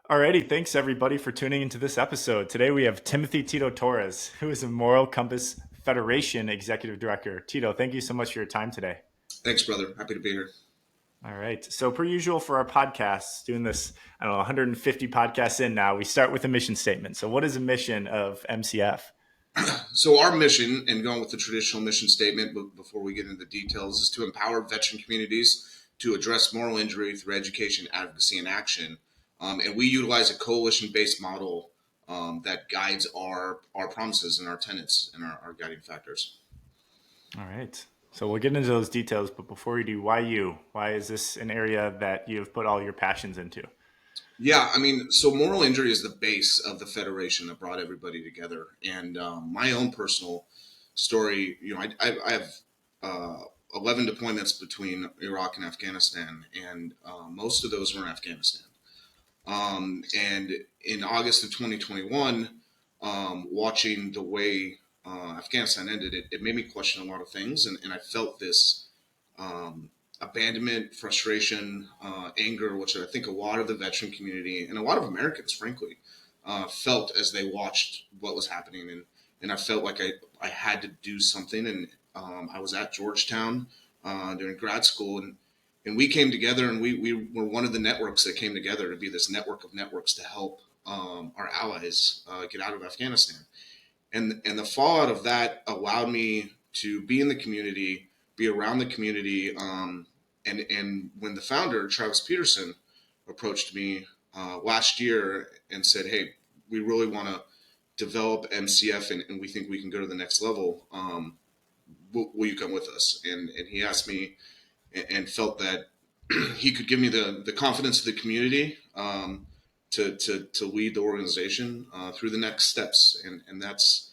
Alrighty, thanks everybody for tuning into this episode. Today we have Tito Torres, who is a Moral Compass Federation Executive Director. Tito, thank you so much for your time today. Thanks, brother. Happy to be here. All right. So, per usual for our podcasts, doing this, I don't know, 150 podcasts in now, we start with a mission statement. So, what is a mission of MCF? So, our mission, and going with the traditional mission statement, but before we get into the details, is to empower veteran communities to address moral injury through education, advocacy, and action. And we utilize a coalition-based model that guides our promises and our tenets and our guiding factors. All right. So, we'll get into those details. But before we do, why you? Why is this an area that you've put all your passions into? Yeah, I mean, so moral injury is the base of the federation that brought everybody together. And my own personal story, I have uh, 11 deployments between Iraq and Afghanistan, and most of those were in Afghanistan. And in August of 2021, watching the way Afghanistan ended, it made me question a lot of things. And I felt this abandonment, frustration, anger, which I think a lot of the veteran community and a lot of Americans, frankly, felt as they watched what was happening. And I felt like I had to do something. And I was at Georgetown during grad school, and we came together, and we were one of the networks that came together to be this network of networks to help our allies get out of Afghanistan. And the fallout of that allowed me to be in the community, be around the community. And when the founder, Travis Peterson, approached me last year and said, "Hey, we really want to develop MCF, and we think we can go to the next level. Will you come with us?" And he asked me and felt that he could give me the confidence of the community to lead the organization through the next steps. And that's,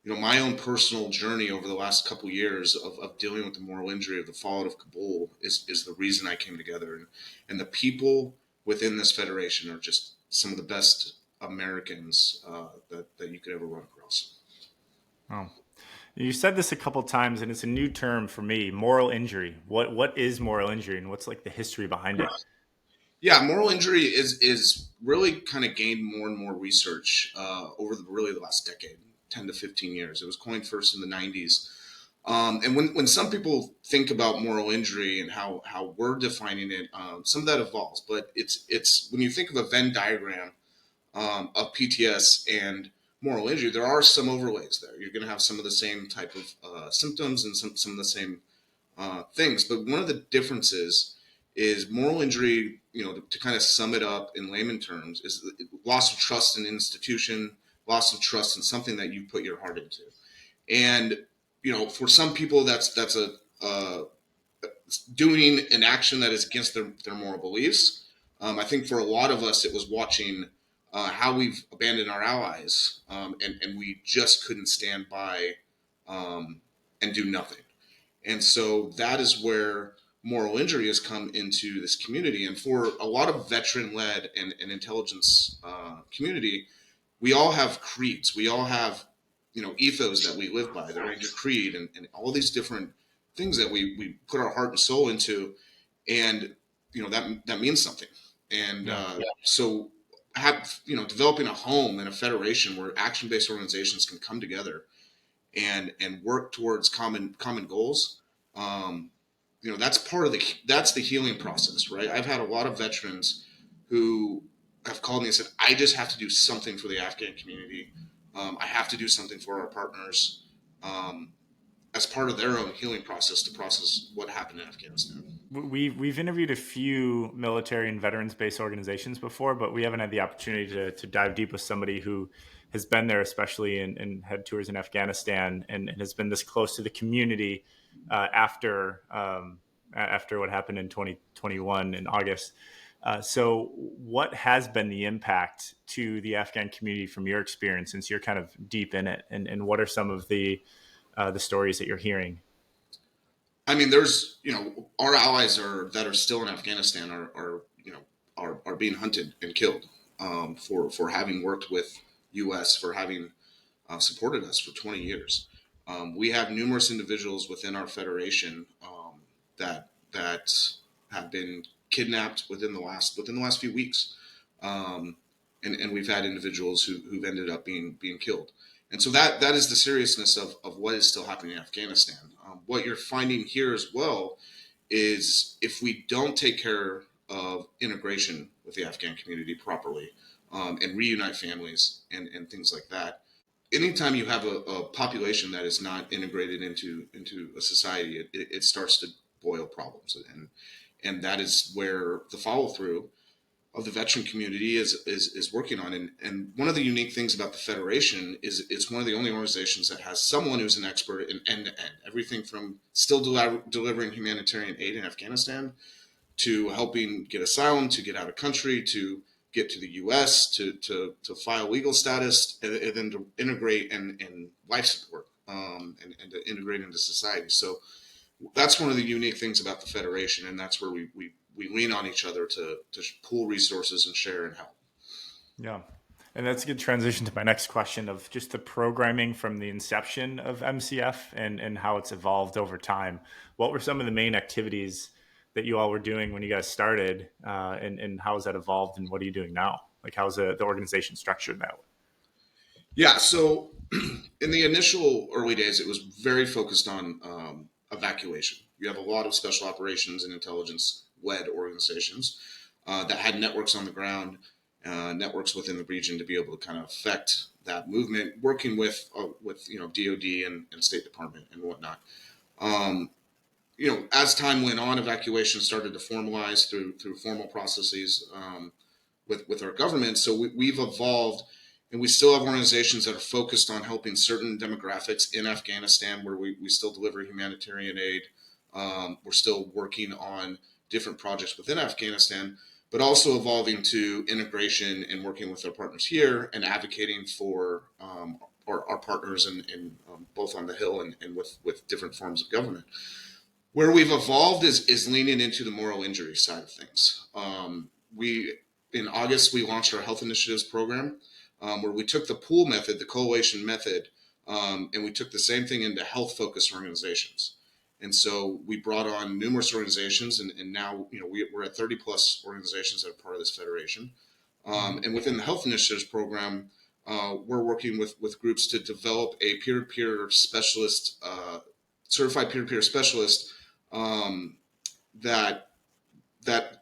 my own personal journey over the last couple of years of dealing with the moral injury of the fallout of Kabul is the reason I came together. And the people within this federation are just some of the best Americans that you could ever run across. Oh, you said this a couple times, and it's a new term for me: moral injury. What is moral injury, and what's like the history behind it? Yeah, moral injury is really kind of gained more and more research over really the last decade, 10 to 15 years. It was coined first in the '90s. And when some people think about moral injury and how we're defining it, some of that evolves. But it's when you think of a Venn diagram of PTS and moral injury, there are some overlays there. You're going to have some of the same type of symptoms and some of the same things. But one of the differences is moral injury, to kind of sum it up in layman terms, is loss of trust in an institution, loss of trust in something that you put your heart into. And, for some people, that's doing an action that is against their moral beliefs. I think for a lot of us, it was watching how we've abandoned our allies, and we just couldn't stand by and do nothing. And so that is where moral injury has come into this community. And for a lot of veteran led and intelligence community, we all have creeds. We all have, ethos that we live by, the Ranger Creed, and all these different things that we put our heart and soul into. And, that means something. And Yeah. so developing a home and a federation where action-based organizations can come together and work towards common goals. Um, that's part of the healing process, right? I've had a lot of veterans who have called me and said, "I just have to do something for the Afghan community. I have to do something for our partners." As part of their own healing process to process what happened in Afghanistan. We've interviewed a few military and veterans based organizations before, but we haven't had the opportunity to dive deep with somebody who has been there, especially and had tours in Afghanistan, and has been this close to the community after what happened in 2021 in August. So, what has been the impact to the Afghan community from your experience, since you're kind of deep in it, and what are some of the stories that you're hearing? I mean, there's our allies that are still in Afghanistan are being hunted and killed for having worked with U.S. for having supported us for 20 years. We have numerous individuals within our federation that have been kidnapped within the last few weeks. and we've had individuals who've ended up being killed. And so that is the seriousness of what is still happening in Afghanistan. What you're finding here as well is if we don't take care of integration with the Afghan community properly, and reunite families and things like that, anytime you have a population that is not integrated into a society, it starts to boil problems, and that is where the follow through of the veteran community is working on. And one of the unique things about the Federation is it's one of the only organizations that has someone who's an expert in end to end, everything from still delivering humanitarian aid in Afghanistan to helping get asylum, to get out of country, to get to the U.S., to file legal status, and then to integrate and life support, and to integrate into society. So that's one of the unique things about the Federation, and that's where we lean on each other to pool resources and share and help. Yeah. And that's a good transition to my next question of just the programming from the inception of MCF and how it's evolved over time. What were some of the main activities that you all were doing when you guys started, and how has that evolved, and what are you doing now? Like, how's the organization structured now? Yeah, so in the initial early days, it was very focused on evacuation. You have a lot of special operations and intelligence led organizations that had networks on the ground, networks within the region to be able to kind of affect that movement, working with DoD and State Department and whatnot. Um, as time went on, evacuation started to formalize through formal processes with our government. So we've evolved, and we still have organizations that are focused on helping certain demographics in Afghanistan, where we still deliver humanitarian aid. We're still working on different projects within Afghanistan, but also evolving to integration and working with our partners here and advocating for our partners in both on the Hill and with different forms of government. Where we've evolved is leaning into the moral injury side of things. We In August we launched our health initiatives program, where we took the pool method, the coalition method, and we took the same thing into health focused organizations. And so we brought on numerous organizations, and now we're at 30 plus organizations that are part of this federation. And within the health initiatives program, we're working with groups to develop a peer-to-peer specialist, certified peer-to-peer specialist, um, that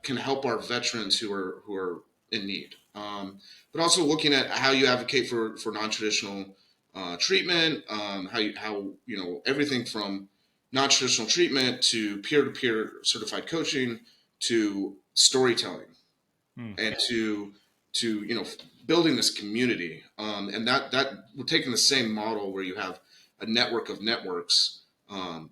can help our veterans who are in need. But also looking at how you advocate for non-traditional treatment, everything from non-traditional treatment to peer-to-peer certified coaching to storytelling, Hmm. and to building this community, and that we're taking the same model where you have a network of networks,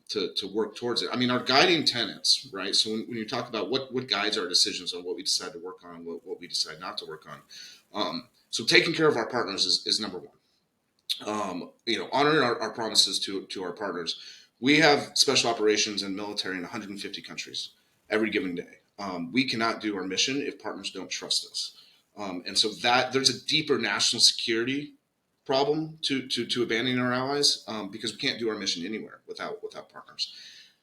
to work towards it. I mean, our guiding tenets, right? So when you talk about what guides our decisions on what we decide to work on, what we decide not to work on, so taking care of our partners is number one. Honoring our promises to our partners. We have special operations and military in 150 countries every given day. We cannot do our mission if partners don't trust us. And so that there's a deeper national security problem to abandoning our allies, because we can't do our mission anywhere without partners.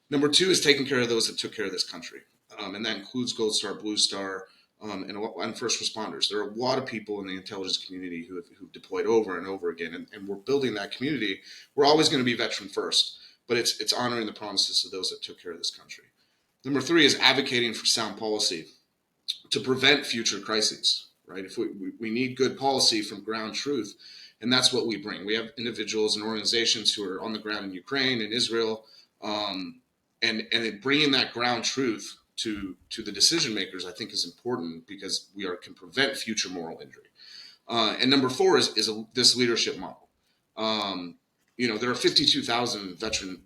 Number two is taking care of those that took care of this country, and that includes Gold Star, Blue Star, and first responders. There are a lot of people in the intelligence community who've deployed over and over again, and we're building that community. We're always going to be veteran first, but it's honoring the promises of those that took care of this country. Number three is advocating for sound policy to prevent future crises. Right? If we need good policy from ground truth, and that's what we bring. We have individuals and organizations who are on the ground in Ukraine and Israel, and bringing that ground truth to the decision makers, I think, is important because can prevent future moral injury. And number four is this leadership model. There are 52,000 veteran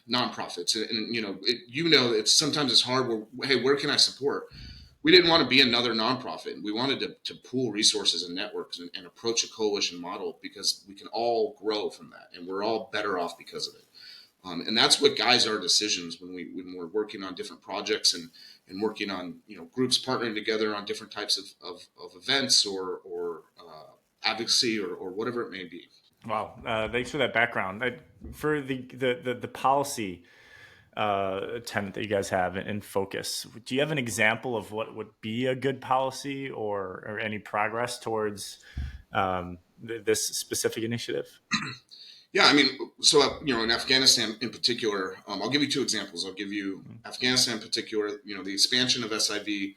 nonprofits, and sometimes it's hard. Where can I support? We didn't want to be another nonprofit. We wanted to pool resources and networks and approach a coalition model because we can all grow from that, and we're all better off because of it. And that's what guides our decisions when we're working on different projects and working on groups partnering together on different types of events or advocacy or whatever it may be. Wow. Thanks for that background. For the policy tenet that you guys have in focus. Do you have an example of what would be a good policy, or any progress towards this specific initiative? Yeah, I mean, so in Afghanistan in particular, I'll give you two examples. I'll give you Afghanistan in particular. The expansion of SIV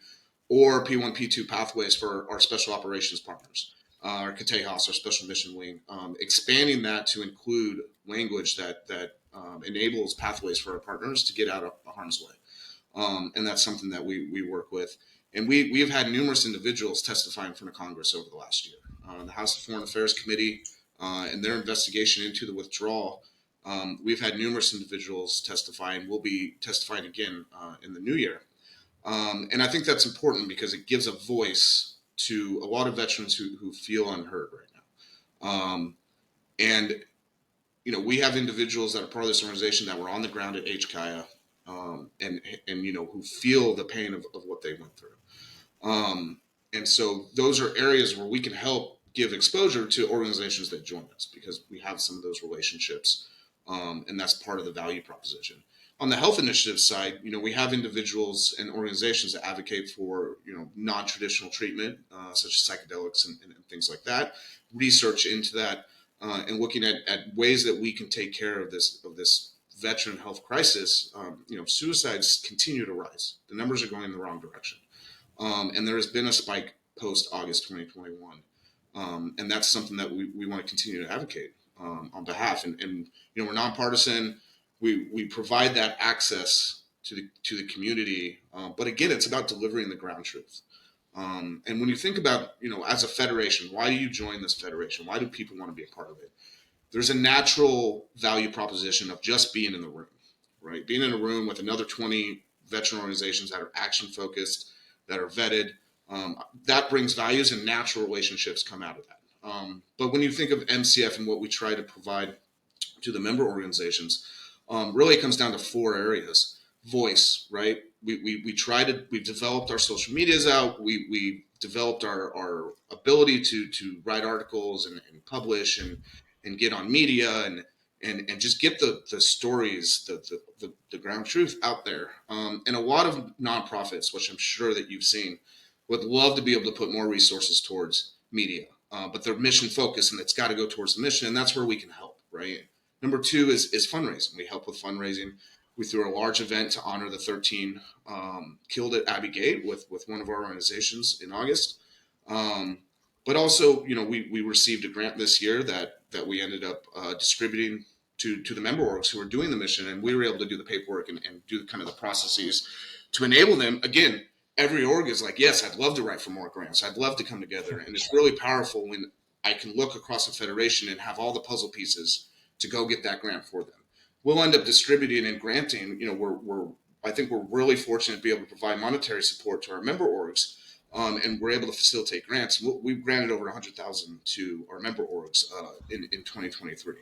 or P1, P2 pathways for our special operations partners, our KTHOS, our special mission wing, expanding that to include language that enables pathways for our partners to get out of harm's way, and that's something that we work with. And we have had numerous individuals testify in front of Congress over the last year. The House Foreign Affairs Committee and their investigation into the withdrawal. We've had numerous individuals testify, and will be testifying again in the new year. And I think that's important because it gives a voice to a lot of veterans who feel unheard right now. And we have individuals that are part of this organization that were on the ground at HKIA, and who feel the pain of what they went through. And so those are areas where we can help give exposure to organizations that join us because we have some of those relationships, and that's part of the value proposition. On the health initiative side, we have individuals and organizations that advocate for non-traditional treatment, such as psychedelics and things like that. Research into that, and looking at ways that we can take care of this veteran health crisis. Suicides continue to rise. The numbers are going in the wrong direction, and there has been a spike post August 2021. And that's something that we want to continue to advocate on behalf. And we're nonpartisan. We provide that access to the community. But again, it's about delivering the ground truth. And when you think about, as a federation, why do you join this federation? Why do people want to be a part of it? There's a natural value proposition of just being in the room, right? Being in a room with another 20 veteran organizations that are action focused, that are vetted. That brings values, and natural relationships come out of that. But when you think of MCF and what we try to provide to the member organizations, really it comes down to four areas. Voice, right? We've developed our social medias out. We developed our ability to write articles and publish and get on media and just get the stories, the ground truth out there. And a lot of nonprofits, which I'm sure that you've seen, would love to be able to put more resources towards media, but they're mission focused, and it's got to go towards the mission, and that's where we can help, right? Number two is fundraising. We help with fundraising. We threw a large event to honor the 13 killed at Abbey Gate with one of our organizations in August. But also, we received a grant this year that we ended up distributing to the member orgs who are doing the mission, and we were able to do the paperwork and do kind of the processes to enable them. Again, every org is like, yes, I'd love to write for more grants. I'd love to come together. And it's really powerful when I can look across a federation and have all the puzzle pieces to go get that grant for them. We'll end up distributing and granting. I think we're really fortunate to be able to provide monetary support to our member orgs, and we're able to facilitate grants. We've granted over 100,000 to our member orgs in 2023.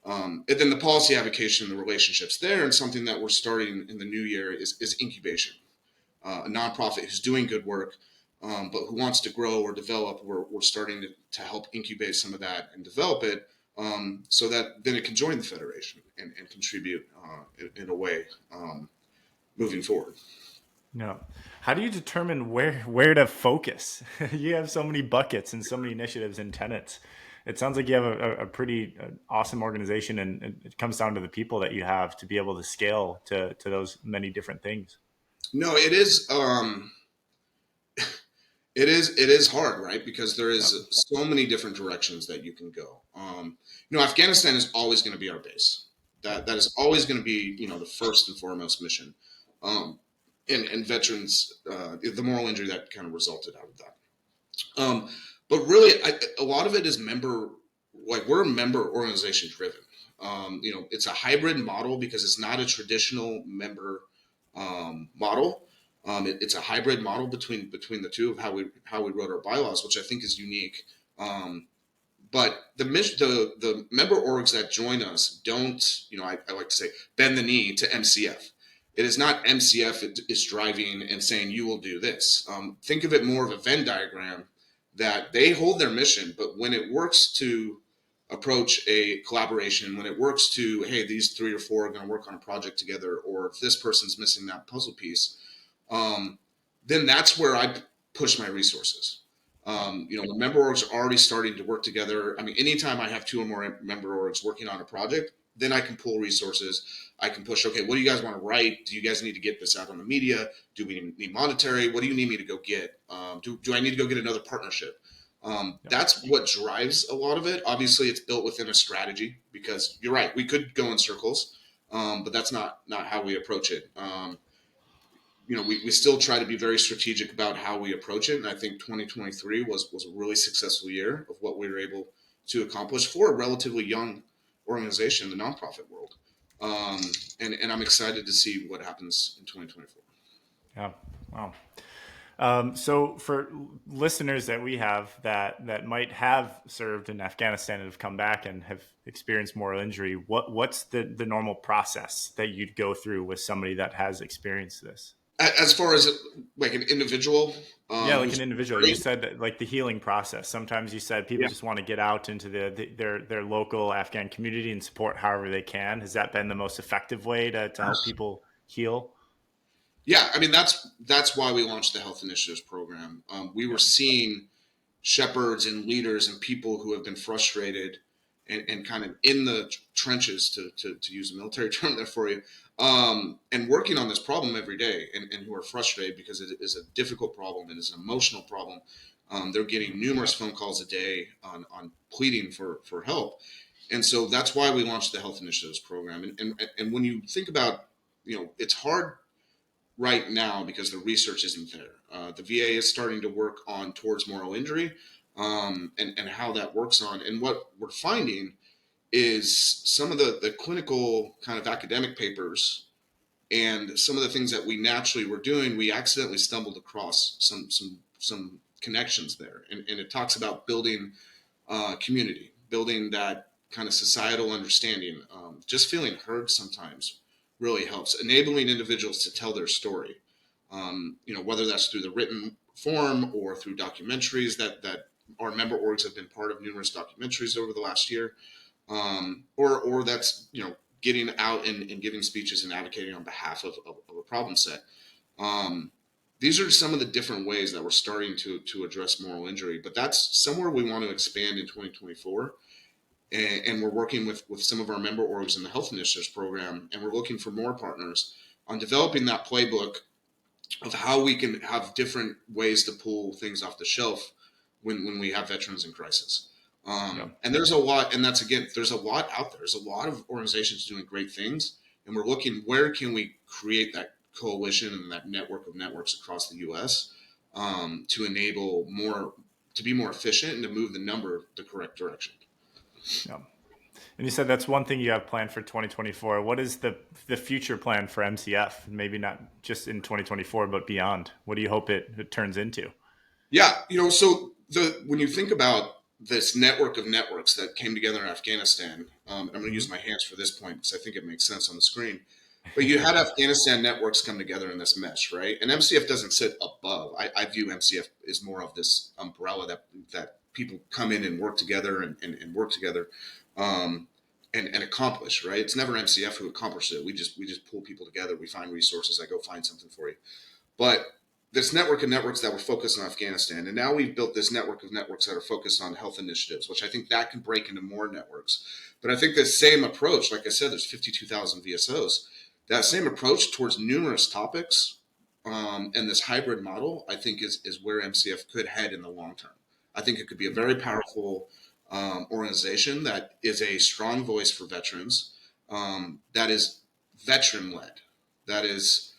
And then the policy advocacy and the relationships there, and something that we're starting in the new year is incubation. A nonprofit who's doing good work, but who wants to grow or develop, we're starting to help incubate some of that and develop it, so that then it can join the federation and contribute in a way moving forward. No. How do you determine where to focus? You have so many buckets and so many initiatives and tenets. It sounds like you have a pretty awesome organization, and it comes down to the people that you have to be able to scale to those many different things. No, it is. It is hard, right? Because there is so many different directions that you can go. Afghanistan is always going to be our base. That is always going to be, the first and foremost mission. And veterans, the moral injury that kind of resulted out of that. But really, a lot of it is we're member organization driven. It's a hybrid model because it's not a traditional member model. It's a hybrid model between the two of how we wrote our bylaws, which I think is unique. But the member orgs that join us don't, I like to say, bend the knee to MCF. It is not MCF is driving and saying you will do this. Think of it more of a Venn diagram that they hold their mission, but when it works to approach a collaboration, when it works to, hey, these 3 or 4 are going to work on a project together, or if this person's missing that puzzle piece, um, then that's where I push my resources. When member orgs are already starting to work together, I mean, anytime I have 2 or more member orgs working on a project, then I can pull resources. I can push, okay, what do you guys want to write? Do you guys need to get this out on the media? Do we need monetary? What do you need me to go get? Do I need to go get another partnership? Yep. That's what drives a lot of it. Obviously, it's built within a strategy, because you're right, we could go in circles, but that's not how we approach it. We still try to be very strategic about how we approach it. And I think 2023 was a really successful year of what we were able to accomplish for a relatively young organization in the nonprofit world. And I'm excited to see what happens in 2024. Yeah. Wow. So for listeners that we have that might have served in Afghanistan and have come back and have experienced moral injury, what's the normal process that you'd go through with somebody that has experienced this? As far as like an individual, Yeah, like who's an individual. You said that, like the healing process. Sometimes you said people yeah. just want to get out into their local Afghan community and support however they can. Has that been the most effective way to help people heal? Yeah, I mean that's why we launched the Health Initiatives program. We were Yeah. seeing shepherds and leaders and people who have been frustrated and kind of in the trenches, to use a military term there for you, and working on this problem every day, and who are frustrated because it is a difficult problem and it's an emotional problem. They're getting numerous phone calls a day on pleading for help. And so that's why we launched the Health Initiatives program. And when you think about, it's hard right now because the research isn't there. The VA is starting to work on towards moral injury, and how that works on. And what we're finding is some of the clinical kind of academic papers and some of the things that we naturally were doing, we accidentally stumbled across some connections there. And it talks about building community, building that kind of societal understanding. Just feeling heard sometimes really helps, enabling individuals to tell their story. Whether that's through the written form or through documentaries that our member orgs have been part of numerous documentaries over the last year, or that's getting out and giving speeches and advocating on behalf of a problem set. These are some of the different ways that we're starting to address moral injury, but that's somewhere we want to expand in 2024. And we're working with some of our member orgs in the Health Initiatives program, and we're looking for more partners on developing that playbook of how we can have different ways to pull things off the shelf when we have veterans in crisis. Yeah. And there's a lot, and that's again, there's a lot out there. There's a lot of organizations doing great things, and we're looking where can we create that coalition and that network of networks across the U.S. To enable more, to be more efficient and to move the number the correct direction. Yeah. And you said that's one thing you have planned for 2024. What is the future plan for MCF? Maybe not just in 2024, but beyond. What do you hope it turns into? Yeah, so when you think about this network of networks that came together in Afghanistan, I'm going to use my hands for this point because I think it makes sense on the screen. But you had Afghanistan networks come together in this mesh, right? And MCF doesn't sit above. I view MCF as more of this umbrella that people come in and work together and work together, and accomplish, right? It's never MCF who accomplishes it. We just pull people together. We find resources. I go find something for you. But this network of networks that were focused on Afghanistan, and now we've built this network of networks that are focused on health initiatives, which I think that can break into more networks. But I think this same approach, like I said, there's 52,000 VSOs. That same approach towards numerous topics, and this hybrid model, I think is where MCF could head in the long term. I think it could be a very powerful organization that is a strong voice for veterans, that is veteran led, that is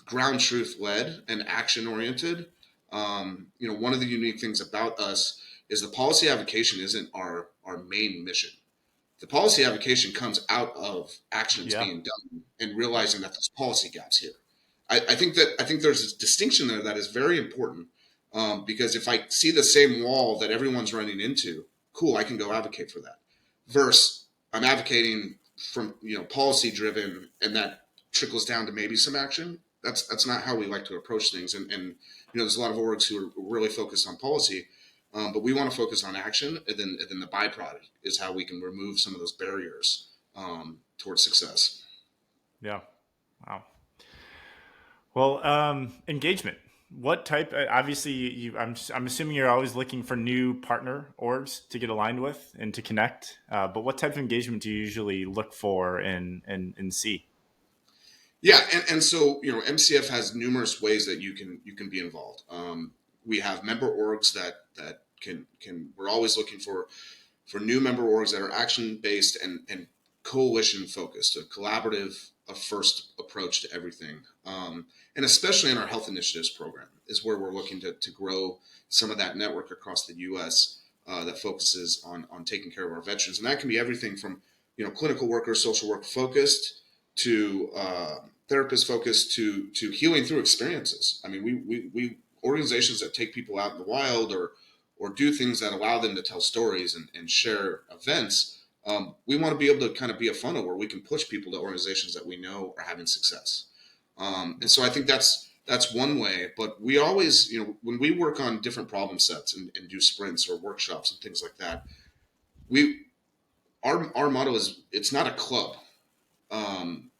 ground truth led and action oriented. One of the unique things about us is the policy advocacy isn't our main mission. The policy advocacy comes out of actions Yeah. being done and realizing that there's policy gaps here. I think there's a distinction there that is very important, because if I see the same wall that everyone's running into, cool, I can go advocate for that. Versus I'm advocating from policy driven, and that trickles down to maybe some action. That's not how we like to approach things. And there's a lot of orgs who are really focused on policy. But we want to focus on action, and then the byproduct is how we can remove some of those barriers towards success. Yeah. Wow. Well, engagement. What type? Obviously, I'm assuming you're always looking for new partner orgs to get aligned with and to connect. But what type of engagement do you usually look for and see? Yeah, and so MCF has numerous ways that you can be involved. We have member orgs that can we're always looking for new member orgs that are action based and coalition focused, a collaborative, a first approach to everything. And especially in our health initiatives program is where we're looking to grow some of that network across the U.S. That focuses on taking care of our veterans, and that can be everything from clinical workers, social work focused to therapist focused to healing through experiences. I mean, we organizations that take people out in the wild or do things that allow them to tell stories and share events. We want to be able to kind of be a funnel where we can push people to organizations that we know are having success. And so I think that's one way. But we always, when we work on different problem sets and do sprints or workshops and things like that, we our motto is it's not a club. Um,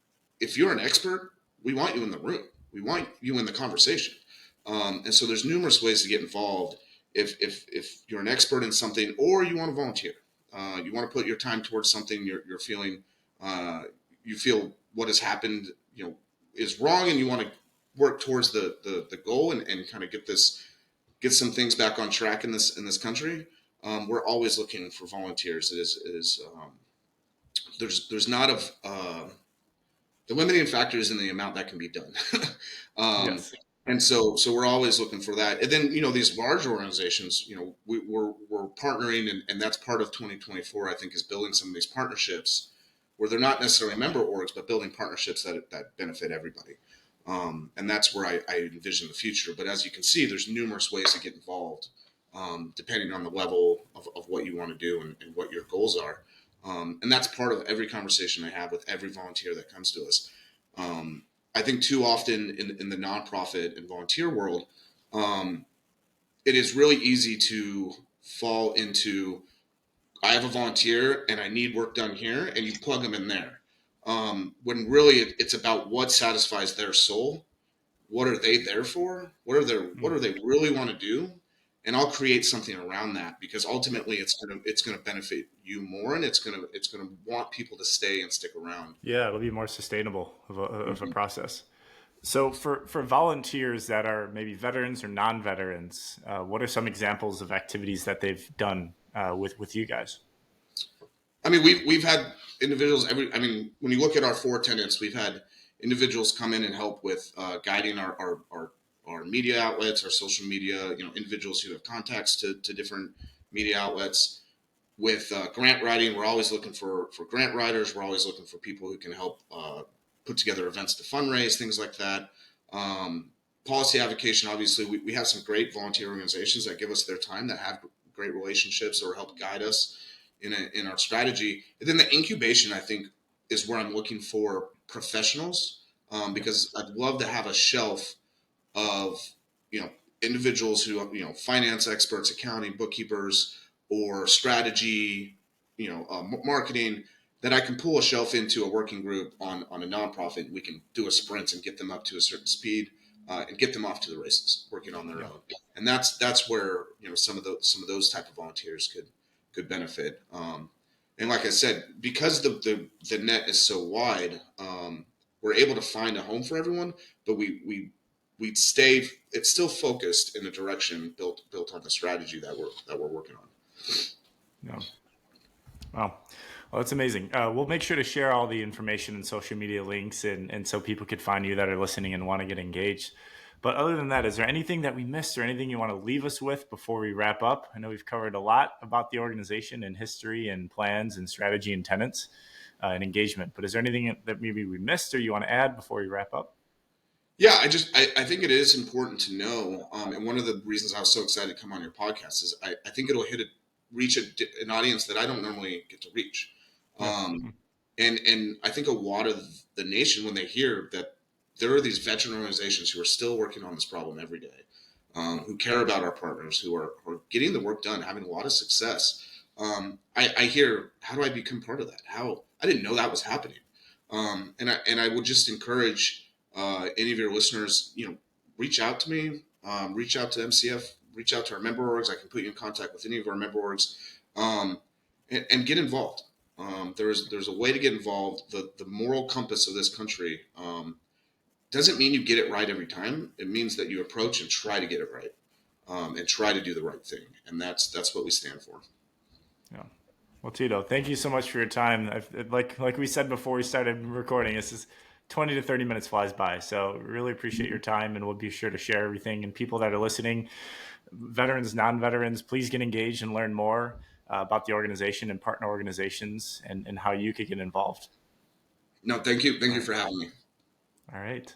if you're an expert, we want you in the room. We want you in the conversation. And so there's numerous ways to get involved. If you're an expert in something or you want to volunteer, you want to put your time towards something you're feeling, you feel what has happened, is wrong, and you want to work towards the goal and kind of get some things back on track in this country. We're always looking for volunteers. There's not of the limiting factor is in the amount that can be done. um, Yes. and so we're always looking for that. And then these large organizations, we're partnering, and that's part of 2024. I think is building some of these partnerships where they're not necessarily member orgs, but building partnerships that benefit everybody. And that's where I envision the future. But as you can see, there's numerous ways to get involved, depending on the level of what you want to do and what your goals are. And that's part of every conversation I have with every volunteer that comes to us. I think too often in the nonprofit and volunteer world, um, it is really easy to fall into I have a volunteer and I need work done here, and you plug them in there. When really it's about what satisfies their soul. What are they there for? What Mm. are they really want to do? And I'll create something around that because ultimately it's gonna benefit you more, and it's gonna want people to stay and stick around. Yeah, it'll be more sustainable of a Mhm. process. So for volunteers that are maybe veterans or non-veterans, what are some examples of activities that they've done with you guys? I mean, we've had individuals. I mean, when you look at our four tenants, we've had individuals come in and help with guiding our media outlets, our social media. Individuals who have contacts to different media outlets. With grant writing, we're always looking for grant writers. We're always looking for people who can help put together events to fundraise, things like that. Um, Policy advocacy, obviously, we have some great volunteer organizations that give us their time, that have great relationships or help guide us in our strategy. And then the incubation, I think, is where I'm looking for professionals, Yep. because I'd love to have a shelf of individuals who finance experts, accounting, bookkeepers, or strategy, marketing, that I can pull a shelf into a working group on a nonprofit. We can do a sprint and get them up to a certain speed, and get them off to the races, working on their Yeah. own. And that's where some of those type of volunteers could benefit. And like I said, because the net is so wide, we're able to find a home for everyone, but we stay it's still focused in a direction built on the strategy that we're working on. Yeah. Wow. Well, that's amazing. We'll make sure to share all the information and social media links and so people could find you that are listening and want to get engaged. But other than that, is there anything that we missed or anything you want to leave us with before we wrap up? I know we've covered a lot about the organization and history and plans and strategy and tenants and engagement. But is there anything that maybe we missed or you want to add before we wrap up? Yeah, I think it is important to know, and one of the reasons I was so excited to come on your podcast is I think it'll reach an audience that I don't normally get to reach. Yeah. um, and I think a lot of the nation, when they hear that there are these veteran organizations who are still working on this problem every day, who care about our partners, who are getting the work done, having a lot of success. I hear, how do I become part of that? How I didn't know that was happening. And I would just encourage any of your listeners, reach out to me, reach out to MCF, reach out to our member orgs. I can put you in contact with any of our member orgs, and get involved. There's a way to get involved. The moral compass of this country doesn't mean you get it right every time. It means that you approach and try to get it right, and try to do the right thing, and that's what we stand for. Yeah. Well, Tito, thank you so much for your time. Like we said before we started recording, this is 20 to 30 minutes flies by. So really appreciate your time, and we'll be sure to share everything. And people that are listening, veterans, non-veterans, please get engaged and learn more about the organization and partner organizations and how you could get involved. No, thank you for having me. All right.